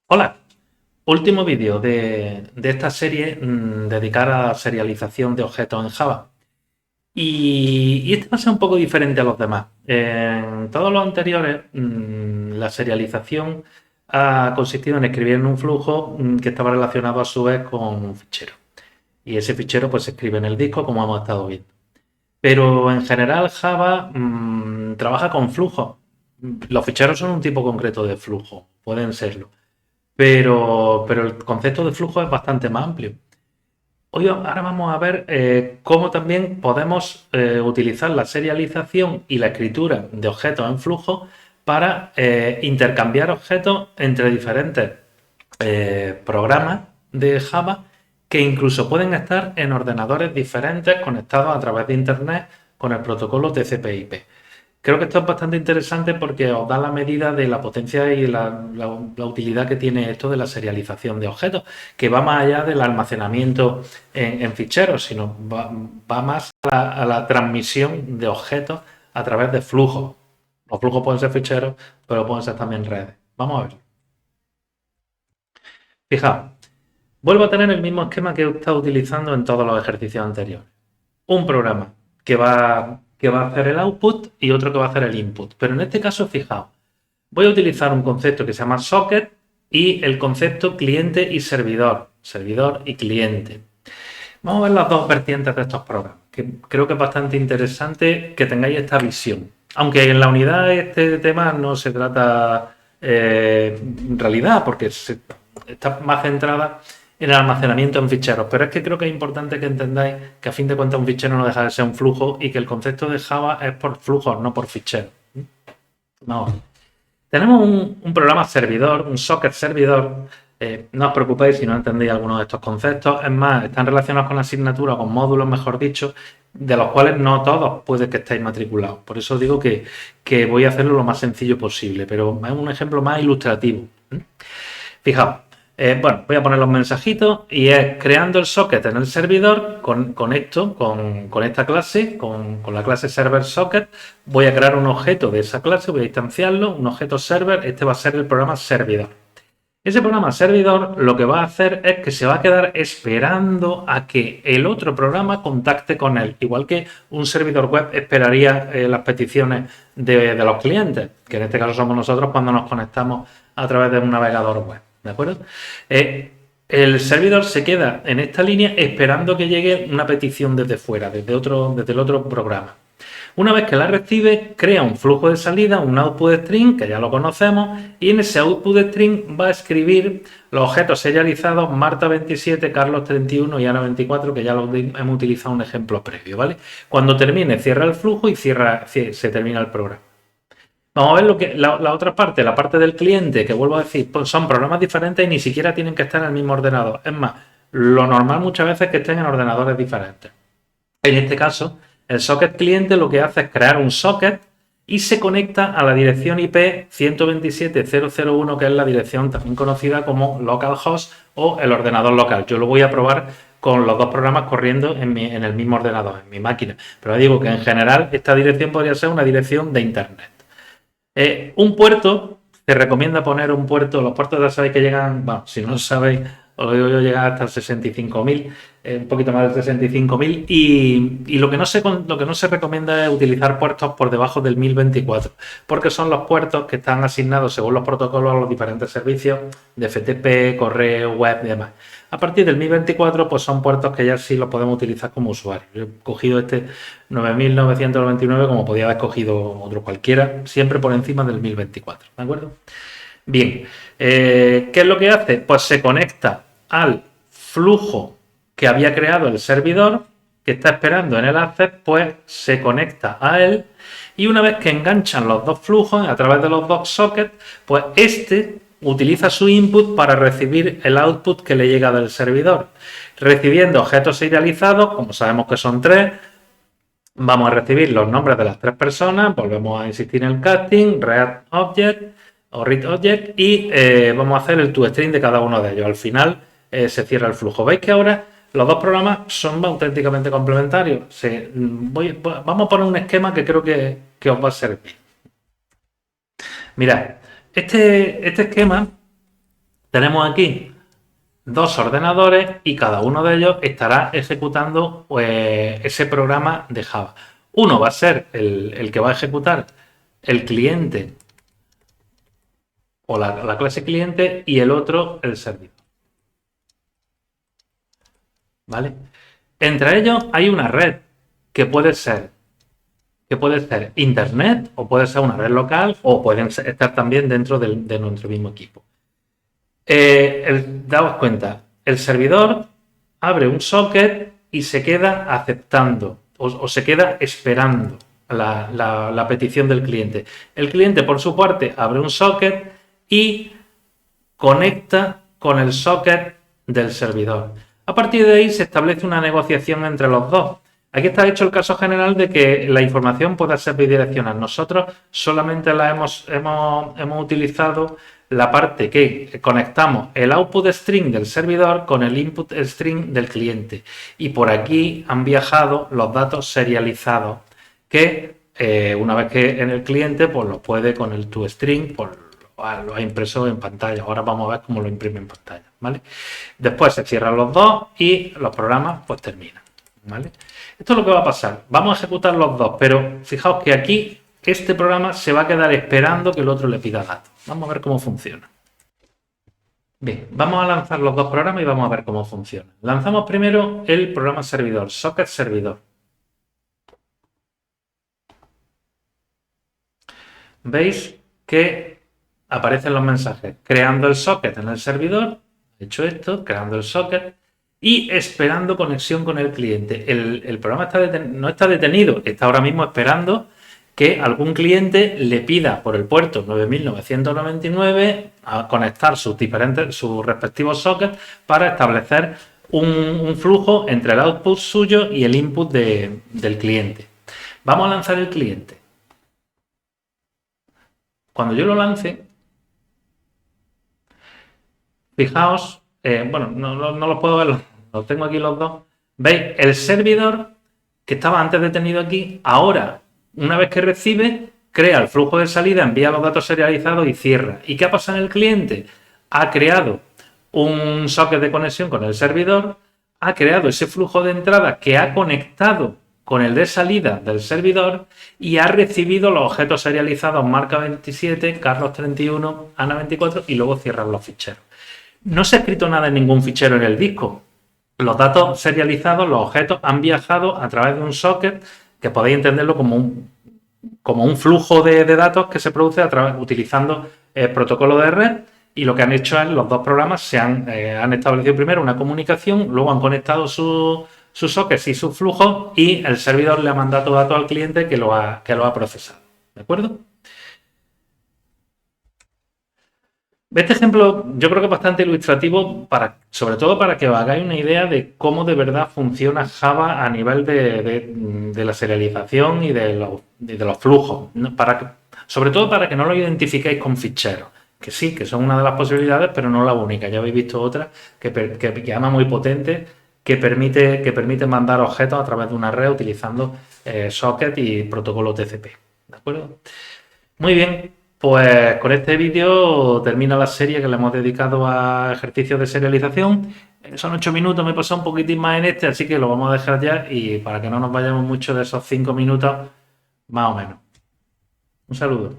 Hola, último vídeo de esta serie dedicada a serialización de objetos en Java. Y este va a ser un poco diferente a los demás. En todos los anteriores, la serialización ha consistido en escribir en un flujo que estaba relacionado a su vez con un fichero. Y ese fichero pues se escribe en el disco como hemos estado viendo. Pero en general Java trabaja con flujos. Los ficheros son un tipo concreto de flujo, pueden serlo. Pero el concepto de flujo es bastante más amplio. Ahora vamos a ver cómo también podemos utilizar la serialización y la escritura de objetos en flujo para intercambiar objetos entre diferentes programas de Java que incluso pueden estar en ordenadores diferentes conectados a través de Internet con el protocolo TCP/IP. Creo que esto es bastante interesante porque os da la medida de la potencia y la utilidad que tiene esto de la serialización de objetos, que va más allá del almacenamiento en ficheros, sino va más a la transmisión de objetos a través de flujos. Los flujos pueden ser ficheros, pero pueden ser también redes. Vamos a ver. Fijaos, vuelvo a tener el mismo esquema que he estado utilizando en todos los ejercicios anteriores. Un programa que va a hacer el output y otro que va a hacer el input. Pero en este caso, fijaos, voy a utilizar un concepto que se llama socket y el concepto cliente y servidor y cliente. Vamos a ver las dos vertientes de estos programas, que creo que es bastante interesante que tengáis esta visión. Aunque en la unidad este tema no se trata en realidad, porque está más centrada en el almacenamiento en ficheros, pero es que creo que es importante que entendáis que a fin de cuentas un fichero no deja de ser un flujo y que el concepto de Java es por flujos, no por ficheros. Vamos. Tenemos un programa servidor, un socket servidor. No os preocupéis si no entendéis algunos de estos conceptos. Es más, están relacionados con asignaturas, con módulos, mejor dicho, de los cuales no todos puede que estéis matriculados. Por eso digo que voy a hacerlo lo más sencillo posible, pero es un ejemplo más ilustrativo. Fijaos, bueno, voy a poner los mensajitos y es creando el socket en el servidor, conecto con esta clase, con la clase server socket, voy a crear un objeto de esa clase, voy a instanciarlo, un objeto server, este va a ser el programa servidor. Ese programa servidor lo que va a hacer es que se va a quedar esperando a que el otro programa contacte con él, igual que un servidor web esperaría las peticiones de los clientes, que en este caso somos nosotros cuando nos conectamos a través de un navegador web. ¿De acuerdo? El servidor se queda en esta línea esperando que llegue una petición desde fuera, desde el otro programa. Una vez que la recibe, crea un flujo de salida, un output string, que ya lo conocemos, y en ese output string va a escribir los objetos serializados Marta 27, Carlos 31 y Ana 24, que ya lo hemos utilizado un ejemplo previo, ¿vale? Cuando termine, cierra el flujo y se termina el programa. Vamos a ver la otra parte, la parte del cliente, que vuelvo a decir, pues son programas diferentes y ni siquiera tienen que estar en el mismo ordenador. Es más, lo normal muchas veces es que estén en ordenadores diferentes. En este caso, el socket cliente lo que hace es crear un socket y se conecta a la dirección IP 127.0.0.1, que es la dirección también conocida como localhost o el ordenador local. Yo lo voy a probar con los dos programas corriendo en el mismo ordenador, en mi máquina. Pero digo que en general esta dirección podría ser una dirección de Internet. Un puerto, te recomienda poner un puerto, los puertos ya sabéis que llegan, bueno, si no lo sabéis, os lo digo yo, llega hasta 65.000, un poquito más de 65.000 y lo que no se recomienda es utilizar puertos por debajo del 1024, porque son los puertos que están asignados según los protocolos a los diferentes servicios de FTP, correo, web y demás. A partir del 1024, pues son puertos que ya sí los podemos utilizar como usuarios. Yo he cogido este 9.999 como podía haber cogido otro cualquiera, siempre por encima del 1024, ¿de acuerdo? Bien, ¿qué es lo que hace? Pues se conecta al flujo que había creado el servidor, que está esperando en el access, pues se conecta a él y una vez que enganchan los dos flujos a través de los dos sockets, pues este utiliza su input para recibir el output que le llega del servidor. Recibiendo objetos serializados, como sabemos que son tres, vamos a recibir los nombres de las tres personas, volvemos a insistir en el casting, read object o read object y vamos a hacer el toString de cada uno de ellos. Al final se cierra el flujo. ¿Veis que ahora los dos programas son auténticamente complementarios? Vamos a poner un esquema que creo que os va a servir. Mirad, este esquema Tenemos aquí dos ordenadores y cada uno de ellos estará ejecutando ese programa de Java. Uno va a ser el que va a ejecutar el cliente o la clase cliente y el otro el servidor. ¿Vale? Entre ellos hay una red que puede ser internet o puede ser una red local o pueden estar también dentro de nuestro mismo equipo. Daos cuenta, el servidor abre un socket y se queda aceptando o se queda esperando la petición del cliente. El cliente, por su parte, abre un socket y conecta con el socket del servidor. A partir de ahí se establece una negociación entre los dos. Aquí está hecho el caso general de que la información pueda ser bidireccional. Nosotros solamente hemos utilizado la parte que conectamos el output string del servidor con el input string del cliente. Y por aquí han viajado los datos serializados que una vez que en el cliente pues los puede con el toString pues lo ha impreso en pantalla. Ahora vamos a ver cómo lo imprime en pantalla, ¿vale? Después se cierran los dos y los programas pues terminan, ¿vale? Esto es lo que va a pasar. Vamos a ejecutar los dos, pero fijaos que aquí este programa se va a quedar esperando que el otro le pida datos. Vamos a ver cómo funciona. Bien, vamos a lanzar los dos programas y vamos a ver cómo funciona. Lanzamos primero el programa servidor, socket servidor. Veis que aparecen los mensajes creando el socket en el servidor, hecho esto, creando el socket y esperando conexión con el cliente. El programa no está detenido, está ahora mismo esperando que algún cliente le pida por el puerto 9999 a conectar sus respectivos sockets para establecer un flujo entre el output suyo y el input del cliente. Vamos a lanzar el cliente. Cuando yo lo lance, fijaos, bueno, no los puedo ver, los tengo aquí los dos. ¿Veis? El servidor que estaba antes detenido aquí, ahora, una vez que recibe, crea el flujo de salida, envía los datos serializados y cierra. ¿Y qué ha pasado en el cliente? Ha creado un socket de conexión con el servidor, ha creado ese flujo de entrada que ha conectado con el de salida del servidor y ha recibido los objetos serializados marca 27, Carlos 31, Ana 24 y luego cierran los ficheros. No se ha escrito nada en ningún fichero en el disco. Los datos serializados, los objetos, han viajado a través de un socket que podéis entenderlo como un flujo de datos que se produce utilizando el protocolo de red. Y lo que han hecho es, los dos programas han establecido primero una comunicación, luego han conectado sus sockets y sus flujos y el servidor le ha mandado datos al cliente que lo ha procesado. ¿De acuerdo? Este ejemplo yo creo que es bastante ilustrativo, sobre todo para que os hagáis una idea de cómo de verdad funciona Java a nivel de la serialización y de los flujos. Sobre todo para que no lo identifiquéis con ficheros, que sí, que son una de las posibilidades, pero no la única. Ya habéis visto otra que llama muy potente, que permite mandar objetos a través de una red utilizando socket y protocolo TCP. ¿De acuerdo? Muy bien. Pues con este vídeo termina la serie que le hemos dedicado a ejercicios de serialización. Son 8 minutos, me he pasado un poquitín más en este, así que lo vamos a dejar ya y para que no nos vayamos mucho de esos 5 minutos, más o menos. Un saludo.